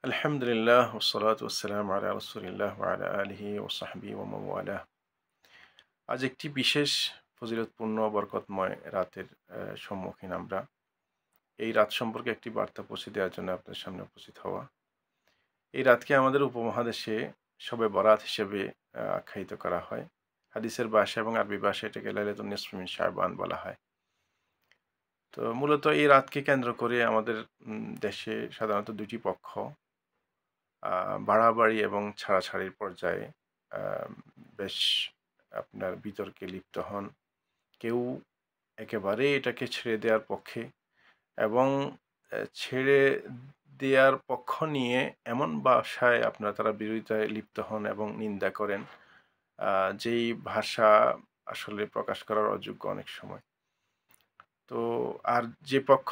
আলহামদুলিল্লাহ ওসসালাতু ওয়াসসালামু আলা রাসূলিল্লাহ ওয়া আলা আলিহি ওয়া সাহবিহি ওয়া মান ওয়ালাহ। আজ একটি বিশেষ ফজিলতপূর্ণ বরকতময় রাতের সম্মুখীন আমরা। এই রাত সম্পর্কে একটি বার্তা পৌঁছে দেওয়ার জন্য আপনাদের সামনে উপস্থিত হওয়া। এই রাতকে আমাদের উপমহাদেশে শবে বরাত হিসেবে আখ্যায়িত করা হয়। হাদিসের ভাষা এবং আরবি ভাষায় এটাকে লাইলাতুন নিসফ মিন শাবান বলা হয়। তো মূলত এই রাতকে কেন্দ্র করে আমাদের দেশে সাধারণত ২ টি পক্ষ বাড়াবাড়ি এবং ছাড়াছাড়ির পর্যায়ে আম বেশ আপনার বিতর্কে লিপ্ত হন। কেউ একেবারে এটাকে ছেড়ে দেওয়ার পক্ষে এবং ছেড়ে দেয়ার পক্ষ নিয়ে এমন ভাষায় তারা বিরোধিতায় লিপ্ত হন এবং নিন্দা করেন, যেই ভাষা আসলে প্রকাশ করার অযোগ্য অনেক সময়। তো আর যে পক্ষ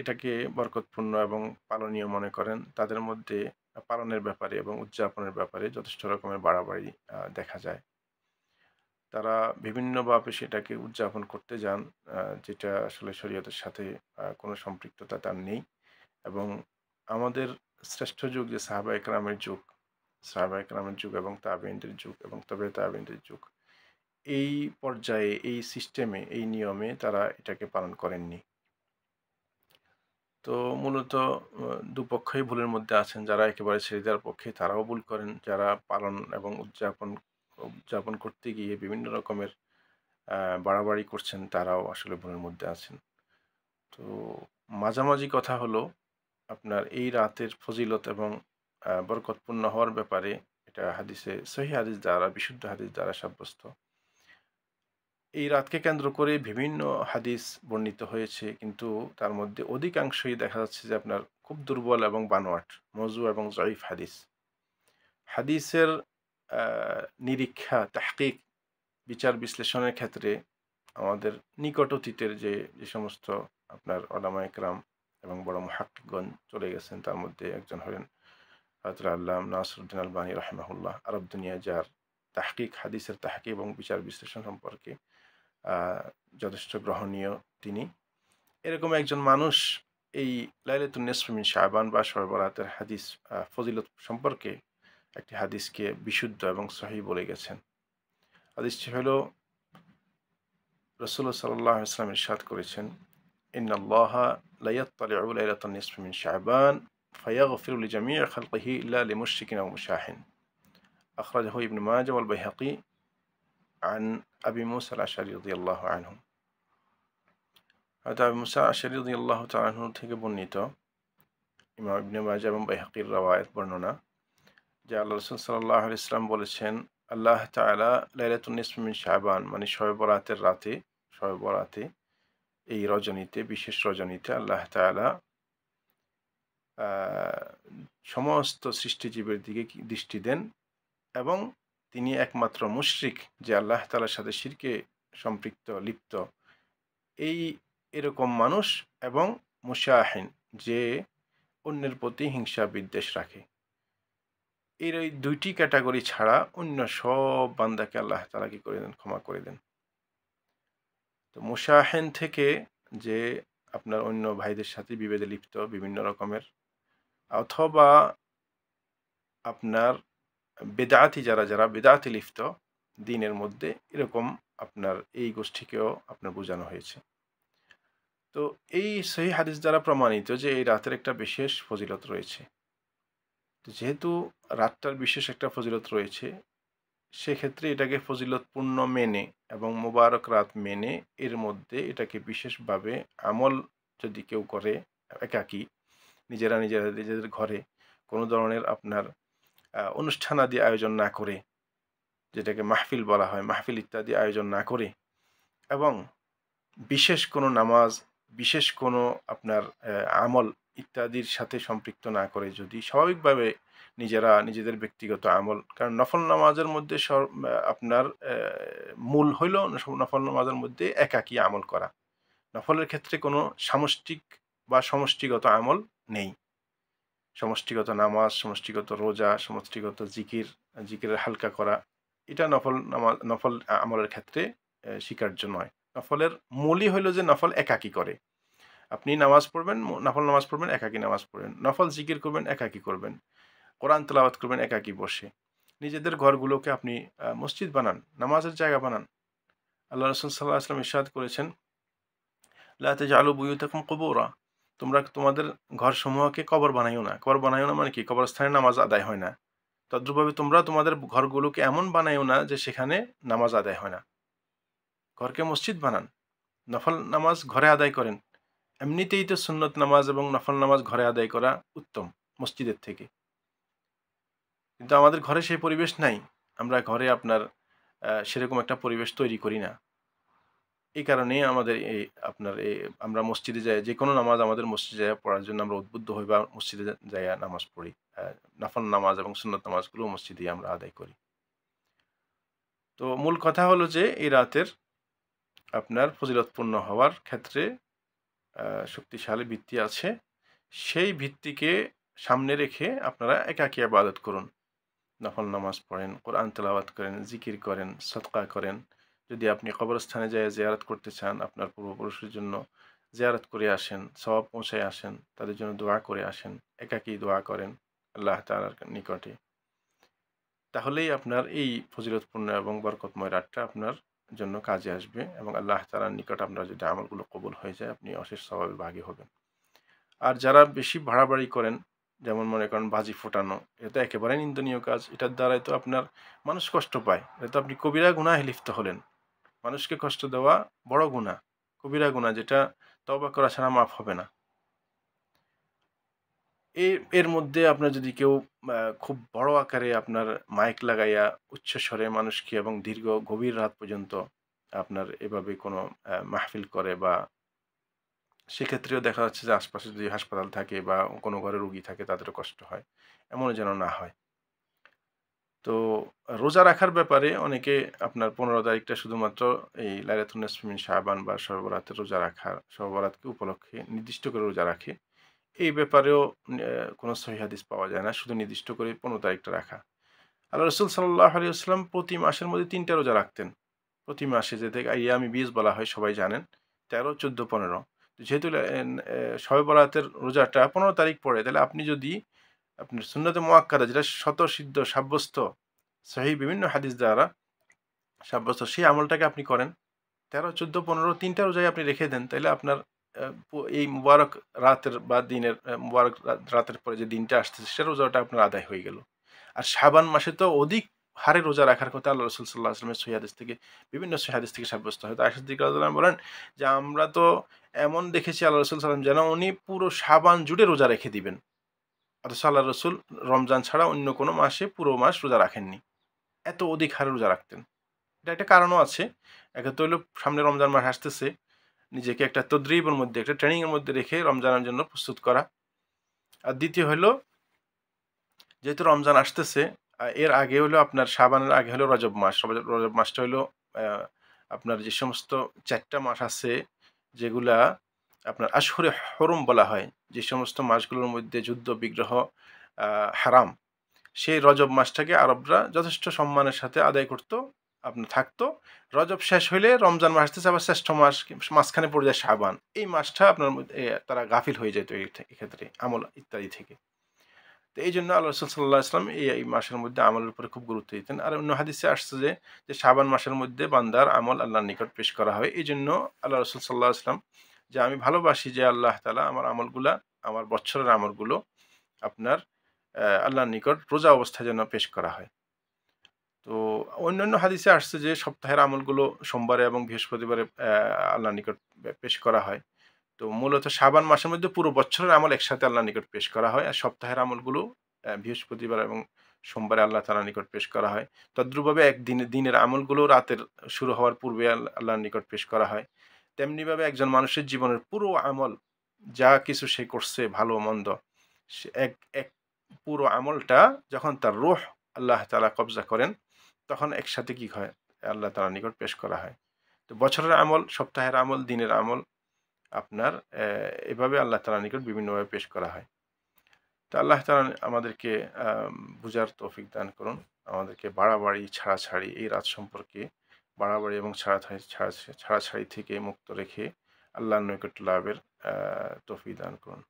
এটাকে বরকতপূর্ণ এবং পালনীয় মনে করেন, তাদের মধ্যে পালনের ব্যাপারে এবং উদযাপনের ব্যাপারে যথেষ্ট রকমের বাড়াবাড়ি দেখা যায়। তারা বিভিন্নভাবে সেটাকে উদযাপন করতে যান, যেটা আসলে শরীয়তের সাথে কোনো সম্পৃক্ততা তার নেই। এবং আমাদের শ্রেষ্ঠ যুগ যে সাহাবা-একরামের যুগ এবং তাবেঈনদের যুগ এবং তবে তাবেঈনদের যুগ, এই পর্যায়ে, এই সিস্টেমে, এই নিয়মে তারা এটাকে পালন করেননি। তো মূলত দুপক্ষই ভুলের মধ্যে আছেন। যারা একেবারে ছেড়ে দেওয়ার পক্ষে তারাও ভুল করেন। যারা পালন এবং উদযাপন করতে গিয়ে বিভিন্ন রকমের বাড়াবাড়ি করছেন তারাও আসলে ভুলের মধ্যে আছেন। তো মাঝামাঝি কথা হলো আপনার এই রাতের ফজিলত এবং বরকতপূর্ণ হওয়ার ব্যাপারে এটা সহিহ হাদিস দ্বারা, বিশুদ্ধ হাদিস দ্বারা সাব্যস্ত। এই রাতকে কেন্দ্র করে বিভিন্ন হাদিস বর্ণিত হয়েছে, কিন্তু তার মধ্যে অধিকাংশই দেখা যাচ্ছে যে আপনার খুব দুর্বল এবং বানোয়াট, মওযু এবং যঈফ হাদিস। হাদিসের আ নিরীক্ষা, তাহকিক, বিচার বিশ্লেষণের ক্ষেত্রে আমাদের নিকট অতীতের যে সমস্ত আপনার উলামায়ে কেরাম এবং বড় মুহাক্কিকগণ চলে গেছেন, তার মধ্যে একজন হলেন হযরত আল্লামা নাসিরউদ্দিন আলবানী রাহিমাহুল্লাহ। আরব দুনিয়া যার হাদিসের তাহকিক এবং বিচার বিশ্লেষণ সম্পর্কে আ যথেষ্ট গ্রহণীয় তিনি। এরকম একজন মানুষ এই লাইলাতুন নিসফ মিন শাবান বা শবে বরাতের হাদিস ফজিলত সম্পর্কে একটি হাদিসকে বিশুদ্ধ এবং সহিহ বলে গেছেন। হাদিসটি হলো রাসূলুল্লাহ সাল্লাল্লাহু আলাইহি ওয়াসাল্লাম ইরশাদ করেছেন, ইন্নাল্লাহা লা ইয়াত্তালি'ু লাইলাতান নিসফি মিন শাবান ফায়াগফিরু লিজামি'i খালকিহি ইল্লা লিমুশরিকিন আও মুশাহিন। আখরাজাহু ইবনে মাজাহ ওয়াল বাইহাকী আন আবি মুসা আল-আশআরী রাদিয়াল্লাহু আনহু। হযরত আবু মুসা আল-আশআরী রাদিয়াল্লাহু তাআলা আনহু থেকে বর্ণিত, ইমাম ইবনে মাজাহ এবং বাইহাকীর রওয়ায়াত বর্ণনা, যে আল্লাহ রাসূল সাল্লাল্লাহু আলাইহি ওয়াসাল্লাম বলেছেন, আল্লাহ তাআলা লাইলাতুন নিসফি মিন শাবান মানে শবে বরাতের রাতে, শবে বরাতে এই রজনীতে, বিশেষ রজনীতে আল্লাহ তাআলা সমস্ত সৃষ্টিজীবের দিকে দৃষ্টি দেন এবং তিনি একমাত্র মুশরিক, যে আল্লাহ তাআলার সাথে শিরকে সম্পৃক্ত, লিপ্ত, এরকম মানুষ এবং মুশাহিন, যে অন্যের প্রতি হিংসা বিদ্বেষ রাখে, এই ২টি ক্যাটাগরি ছাড়া অন্য সব বান্দাকে আল্লাহ তাআলা কি করে দেন? ক্ষমা করে দেন। তো মুশাহিন থেকে, যে আপনার অন্য ভাইদের সাথে বিভেদে লিপ্ত বিভিন্ন রকমের, অথবা আপনার যারা বেদাতে লিপ্ত দ্বীনের মধ্যে, এরকম আপনার এই গোষ্ঠীকেও আপনার বোঝানো হয়েছে। তো এই সহিহ হাদিস দ্বারা প্রমাণিত যে এই রাতের একটা বিশেষ ফজিলত রয়েছে। তো যেহেতু রাতটার বিশেষ একটা ফজিলত রয়েছে, সেক্ষেত্রে এটাকে ফজিলতপূর্ণ মেনে এবং মোবারক রাত মেনে এর মধ্যে এটাকে বিশেষভাবে আমল যদি কেউ করে, একাকী নিজেদের ঘরে কোনো ধরনের আপনার অনুষ্ঠানাদি আয়োজন না করে, যেটাকে মাহফিল বলা হয়, মাহফিল ইত্যাদি আয়োজন না করে, এবং বিশেষ কোনো নামাজ, বিশেষ কোনো আপনার আমল ইত্যাদির সাথে সম্পৃক্ত না করে, যদি স্বাভাবিকভাবে নিজেদের ব্যক্তিগত আমল, কারণ নফল নামাজের মধ্যে আপনার মূল হইল নফল নামাজের মধ্যে একাকী আমল করা। নফলের ক্ষেত্রে কোনো সামষ্টিক বা সমষ্টিগত আমল নেই। সমষ্টিগত নামাজ, সমষ্টিগত রোজা, সমষ্টিগত জিকিরের হালকা করা, এটা নফল আমলের ক্ষেত্রে স্বীকার্য নয়। নফলের মূলই হইল যে নফল একাকী করে। আপনি নামাজ পড়বেন, নফল নামাজ পড়বেন, একাকী নামাজ পড়বেন, নফল জিকির করবেন, একাকী করবেন, কোরআন তেলাওয়াত করবেন একাকী বসে। নিজেদের ঘরগুলোকে আপনি মসজিদ বানান, নামাজের জায়গা বানান। আল্লাহ রাসূল সাল্লাল্লাহু আলাইহি ওয়াসাল্লাম ইরশাদ করেছেন, লা তাজআলু বুয়ুতাকুম কুবুরা, তোমরা তোমাদের ঘরসমূহকে কবর বানাইও না। কবর বানাইও না মানে কি? কবরস্থানে নামাজ আদায় হয় না। তদ্রূপভাবে তোমরা তোমাদের ঘরগুলোকে এমন বানাইও না যে সেখানে নামাজ আদায় হয় না। ঘরকে মসজিদ বানান, নফল নামাজ ঘরে আদায় করেন। এমনিতেই তো সুন্নত নামাজ এবং নফল নামাজ ঘরে আদায় করা উত্তম মসজিদের থেকে। কিন্তু আমাদের ঘরে সেই পরিবেশ নাই। আমরা ঘরে আপনার সেরকম একটা পরিবেশ তৈরি করি না। এই কারণেই আমাদের আমরা মসজিদে যাই, যেকোনো নামাজ আমাদের মসজিদে যাইয়া পড়ার জন্য আমরা উদ্বুদ্ধ হই বা মসজিদে যাইয়া নামাজ পড়ি। নফল নামাজ এবং সুন্নত নামাজগুলো মসজিদেই আমরা আদায় করি। তো মূল কথা হলো যে এই রাতের আপনার ফজিলতপূর্ণ হওয়ার ক্ষেত্রে শক্তিশালী ভিত্তি আছে। সেই ভিত্তিকে সামনে রেখে আপনারা একাকী ইবাদত করুন। নফল নামাজ পড়েন, কোরআন তেলাওয়াত করেন, জিকির করেন, সদকা করেন। যদি আপনি কবরস্থানে যেয়ে জিয়ারত করতে চান, আপনার পূর্বপুরুষের জন্য জিয়ারত করে আসেন, সওয়াব পৌঁছায় আসেন, তাদের জন্য দোয়া করে আসেন, একাকী দোয়া করেন আল্লাহ তাআলার নিকটে। তাহলেই আপনার এই ফজিলতপূর্ণ এবং বরকতময় রাতটা আপনার জন্য কাজে আসবে এবং আল্লাহ তাআলার নিকট আপনার যদি আমলগুলো কবুল হয়ে যায়, আপনি অশেষ সওয়াবের ভাগী হবেন। আর যারা বেশি বাড়াবাড়ি করেন, যেমন মনে করেন বাজি ফোটানো, এটা তো একেবারে নিন্দনীয় কাজ। এটার দ্বারাই তো আপনার মানুষ কষ্ট পায়। এটা তো আপনি কবিরা গুনাহে লিপ্ত হলেন। মানুষকে কষ্ট দেওয়া বড় গুনাহ, কবিরা গুনাহ, যেটা তওবা করা ছাড়া মাফ হবে না। এর মধ্যে আপনার যদি কেউ খুব বড় আকারে আপনার মাইক লাগাইয়া উচ্চস্বরে মানুষকে এবং দীর্ঘ গভীর রাত পর্যন্ত আপনার এভাবে কোনো মাহফিল করে, বা সেক্ষেত্রেও দেখা যাচ্ছে যে আশপাশে যদি হাসপাতাল থাকে বা কোনো ঘরে রোগী থাকে তাদেরও কষ্ট হয়। এমনও যেন না হয়। তো রোজা রাখার ব্যাপারে অনেকে আপনার ১৫ তারিখটা শুধুমাত্র এই লাইলাতুন নিসফি মিন শাবান বা শবে বরাতের রোজা রাখা, শবে বরাতকে উপলক্ষে নির্দিষ্ট করে রোজা রাখে। এই ব্যাপারেও কোনো সহিহ হাদিস পাওয়া যায় না। শুধু নির্দিষ্ট করে ১৫ তারিখটা রাখা। আল্লাহ রাসূল সাল্লাল্লাহু আলাইহি ওয়াসাল্লাম প্রতি মাসের মধ্যে ৩ টা রোজা রাখতেন। প্রতি মাসে, যেটাকে আইয়ামে বীজ বলা হয়, সবাই জানেন। ১৩, ১৪, ১৫। যেহেতু শবে বরাতের রোজাটা ১৫ তারিখ পড়ে, তাহলে আপনি যদি আপনার সুন্নতে মুআক্কাদা, যেটা স্বতঃসিদ্ধ সাব্যস্ত সহিহ বিভিন্ন হাদিস দ্বারা সাব্যস্ত, সেই আমলটাকে আপনি করেন। ১৩, ১৪, ১৫ ৩ টা রোজাই আপনি রেখে দেন, তাইলে আপনার এই মুবারক রাতের বা দিনের মুবারক রাতের পরে যে দিনটা আসতেছে, সে রোজাটা আপনার আদায় হয়ে গেল। আর শাবান মাসে তো অধিক হারে রোজা রাখার কথা আল্লাহ রাসূল সাল্লাল্লাহু আলাইহি ওয়াসাল্লামের সহিহ হাদিস থেকে, বিভিন্ন সহিহ হাদিস থেকে সাব্যস্ত হয়। তো আয়েশা সিদ্দিকা রাদিয়াল্লাহু আনহা বলেন যে, আমরা তো এমন দেখেছি আল্লাহ রাসূল সাল্লাল্লাহু আলাইহি ওয়াসাল্লাম যেন উনি পুরো শাবান জুড়ে রোজা রেখে দিবেন। অথচ আল্লাহ রসুল রমজান ছাড়া অন্য কোনো মাসে পুরো মাস রোজা রাখেননি। এত অধিক হারে রোজা রাখতেন। এটা একটা কারণও আছে। একে তো হইলো সামনে রমজান মাস আসতেছে, নিজেকে একটা তদরিবের মধ্যে, একটা ট্রেনিং এর মধ্যে রেখে রমজানের জন্য প্রস্তুত করা। আর দ্বিতীয় হইলো, যেহেতু রমজান আসতেছে, এর আগে হলো আপনার শাবানের আগে হলো রজব মাস। রজব মাসটা হইলো আপনার যে সমস্ত ৪ টা মাস আছে, যেগুলা আপনার আশহুরে হুরুম বলা হয়, যে সমস্ত মাসগুলোর মধ্যে যুদ্ধ বিগ্রহ হারাম, সেই রজব মাসটাকে আরবরা যথেষ্ট সম্মানের সাথে আদায় করত, আপনার থাকতো। রজব শেষ হইলে রমজান মাস আসতেছে, আবার শ্রেষ্ঠ মাস, মাঝখানে পড়ে যায় শাবান। এই মাসটা আপনার তারা গাফিল হয়ে যেত এক্ষেত্রে আমল ইত্যাদি থেকে। তো এই জন্য আল্লাহ রসুল সাল্লাহ আসলাম এই মাসের মধ্যে আমলের উপরে খুব গুরুত্ব দিতেন। আর অন্য হাদিসে আসছে যে শাবান মাসের মধ্যে বান্দার আমল আল্লাহর নিকট পেশ করা হয়। এই জন্য আল্লাহ রসুল সাল্লাহ আসলাম, যে আমি ভালোবাসি যে আল্লাহ তাআলা আমার আমলগুলা, আমার বৎসরের আমলগুলো আপনার আল্লাহর নিকট রোজা অবস্থায় যেন পেশ করা হয়। তো অন্যান্য হাদিসে আসছে যে সপ্তাহের আমলগুলো সোমবারে এবং বৃহস্পতিবারে আল্লাহর নিকট পেশ করা হয়। তো মূলত শাবান মাসের মধ্যে পুরো বছরের আমল একসাথে আল্লাহর নিকট পেশ করা হয়। আর সপ্তাহের আমলগুলো বৃহস্পতিবার এবং সোমবারে আল্লাহ তাআলার নিকট পেশ করা হয়। তদ্রূপভাবে দিনের আমলগুলো রাতের শুরু হওয়ার পূর্বে আল্লাহর নিকট পেশ করা হয়। তেমনিভাবে একজন মানুষের জীবনের পুরো আমল, যা কিছু সে করছে ভালো মন্দ, সে এক এক পুরো আমলটা যখন তার রূহ আল্লাহ তাআলা কবজা করেন, তখন একসাথে কি হয়? আল্লাহ তাআলার নিকট পেশ করা হয়। তো বছরের আমল, সপ্তাহের আমল, দিনের আমল আপনার এভাবে আল্লাহ তাআলার নিকট বিভিন্নভাবে পেশ করা হয়। তো আল্লাহ তাআলা আমাদেরকে বুঝার তৌফিক দান করুন। আমাদেরকে বাড়াবাড়ি, ছাড়াছাড়ি, এই রাত সম্পর্কে বাড়াবাড়ি এবং ছাড়াছাড়ি থেকে মুক্ত রেখে আল্লাহর নৈকট্য লাভের তৌফিক দান করুন।